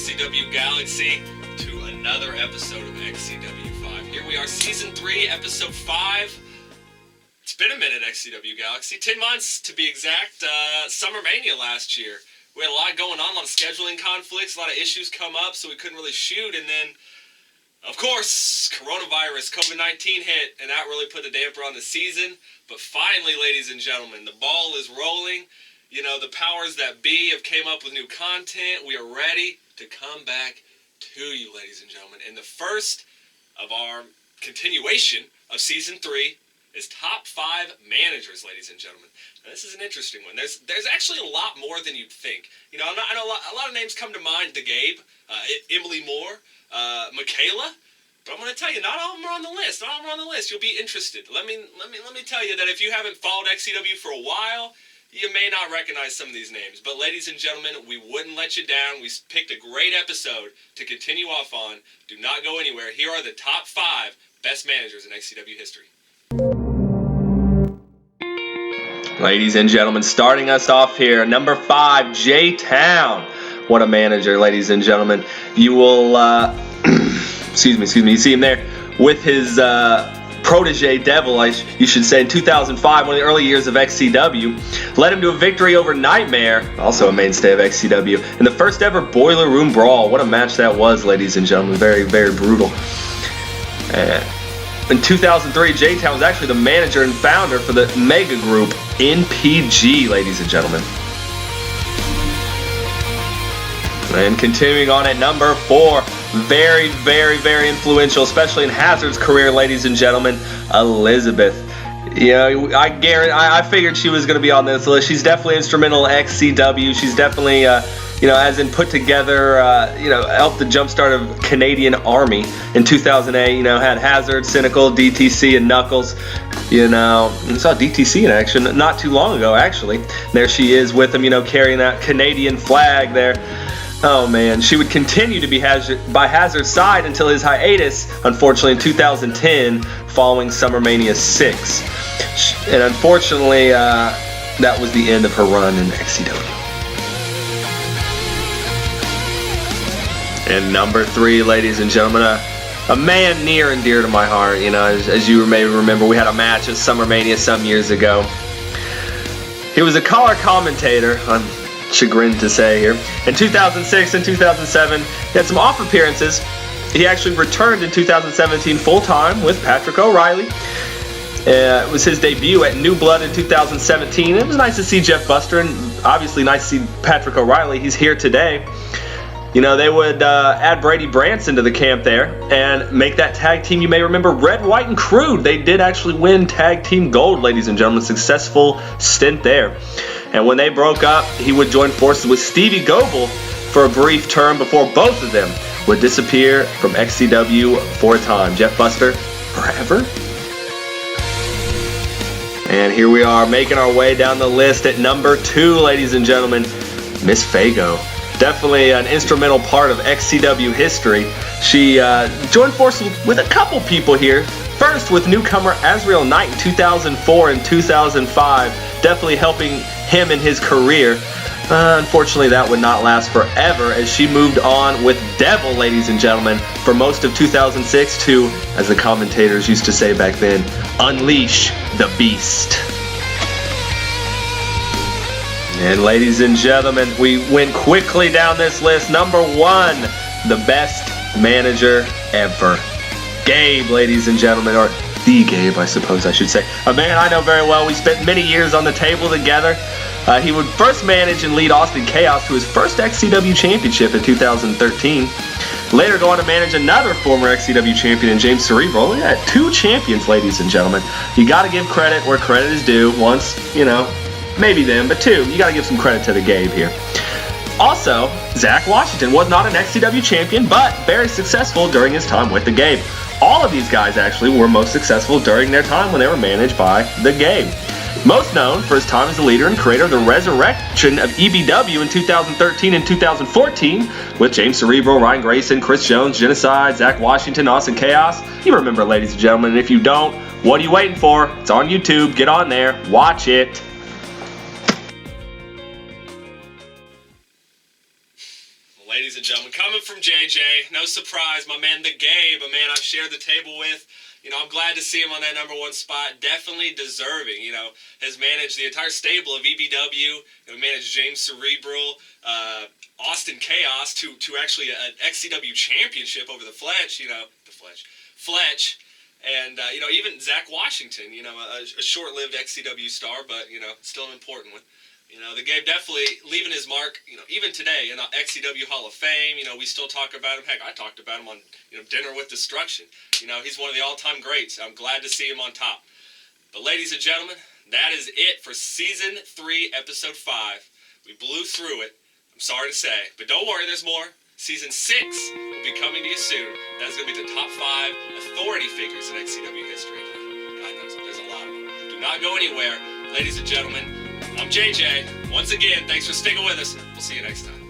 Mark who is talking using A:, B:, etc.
A: XCW Galaxy, to another episode of XCW 5. Here we are, Season 3, Episode 5. It's been a minute, XCW Galaxy. 10 months, to be exact. Summer Mania last year. We had a lot going on, a lot of scheduling conflicts, a lot of issues come up, so we couldn't really shoot. And then, of course, coronavirus, COVID-19 hit, and that really put a damper on the season. But finally, ladies and gentlemen, the ball is rolling. You know, the powers that be have came up with new content. We are ready to come back to you, ladies and gentlemen. And the first of our continuation of Season 3 is Top 5 Managers, ladies and gentlemen. Now, this is an interesting one. There's actually a lot more than you'd think. You know, I know a lot of names come to mind. The Gabe, Emily Moore, Michaela. But I'm going to tell you, not all of them are on the list. Not all of them are on the list. You'll be interested. Let me tell you that if you haven't followed XCW for a while, you may not recognize some of these names. But ladies and gentlemen, we wouldn't let you down. We picked a great episode to continue off on. Do not go anywhere. Here are the top 5 best managers in XCW history. Ladies and gentlemen, starting us off here, number 5, JTown. What a manager, ladies and gentlemen. You will, excuse me, you see him there with his protege Devil, you should say, in 2005, one of the early years of XCW. Led him to a victory over Nightmare, also a mainstay of XCW, in the first ever Boiler Room Brawl. What a match that was, ladies and gentlemen. Very, very brutal. In 2003, JTown was actually the manager and founder for the mega group NPG, ladies and gentlemen. And continuing on at number 4, very, very, very influential, especially in Hazard's career, ladies and gentlemen, Elizabeth. You know, I figured she was going to be on this list. She's definitely instrumental in XCW. She's definitely, as in put together, helped the jumpstart of Canadian Army in 2008. Had Hazard, Cynical, DTC, and Knuckles. We saw DTC in action not too long ago, actually. There she is with him, carrying that Canadian flag there. Oh man, she would continue to be by Hazard's side until his hiatus, unfortunately, in 2010, following Summer Mania 6. And unfortunately, that was the end of her run in XCW. And number 3, ladies and gentlemen, a man near and dear to my heart. As you may remember, we had a match at Summer Mania some years ago. He was a color commentator on chagrined to say here. In 2006 and 2007, he had some off appearances. He actually returned in 2017 full-time with Patrick O'Reilly. It was his debut at New Blood in 2017. It was nice to see Jeff Buster, and obviously nice to see Patrick O'Reilly. He's here today. They would add Brady Branson to the camp there and make that tag team, you may remember, Red, White, and Crude. They did actually win tag team gold, ladies and gentlemen. Successful stint there. And when they broke up, he would join forces with Stevie Goebel for a brief term before both of them would disappear from XCW for a time. Jeff Buster, forever. And here we are making our way down the list at number 2, ladies and gentlemen, Miss Fago. Definitely an instrumental part of XCW history. She joined forces with a couple people here. First with newcomer Azrael Knight in 2004 and 2005, definitely helping him in his career. Unfortunately, that would not last forever as she moved on with Devil, ladies and gentlemen, for most of 2006 to, as the commentators used to say back then, unleash the beast. And ladies and gentlemen, we went quickly down this list. Number 1, the best manager ever. Gabe, ladies and gentlemen, or the Gabe, I suppose I should say. A man I know very well. We spent many years on the table together. He would first manage and lead Austin Chaos to his first XCW championship in 2013. Later go on to manage another former XCW champion in James Cerebral. Yeah, 2 champions, ladies and gentlemen. You got to give credit where credit is due. Once, maybe them, but 2, you got to give some credit to the Gabe here. Also, Zach Washington was not an XCW champion, but very successful during his time with the Gabe. All of these guys actually were most successful during their time when they were managed by the Gabe. Most known for his time as the leader and creator of the resurrection of EBW in 2013 and 2014 with James Cerebral, Ryan Grayson, Chris Jones, Genocide, Zach Washington, Austin Chaos. You remember, ladies and gentlemen, and if you don't, what are you waiting for? It's on YouTube. Get on there. Watch it. Ladies and and gentlemen, coming from JJ, no surprise, my man the Gabe, a man I've shared the table with. You know, I'm glad to see him on that number one spot. Definitely deserving. You know, has managed the entire stable of EBW. Managed James Cerebral, Austin Chaos to actually an XCW championship over the Fletch. Fletch. And, even Zach Washington, a short-lived XCW star, but, still an important one. The Gabe definitely leaving his mark, even today in the XCW Hall of Fame. We still talk about him. Heck, I talked about him on, Dinner with Destruction. He's one of the all-time greats. I'm glad to see him on top. But ladies and gentlemen, that is it for Season 3, Episode 5. We blew through it. I'm sorry to say. But don't worry, there's more. Season 6 will be coming to you soon. That's going to be the top 5 authority figures in XCW history. God knows, there's a lot of them. Do not go anywhere. Ladies and gentlemen, I'm JJ. Once again, thanks for sticking with us. We'll see you next time.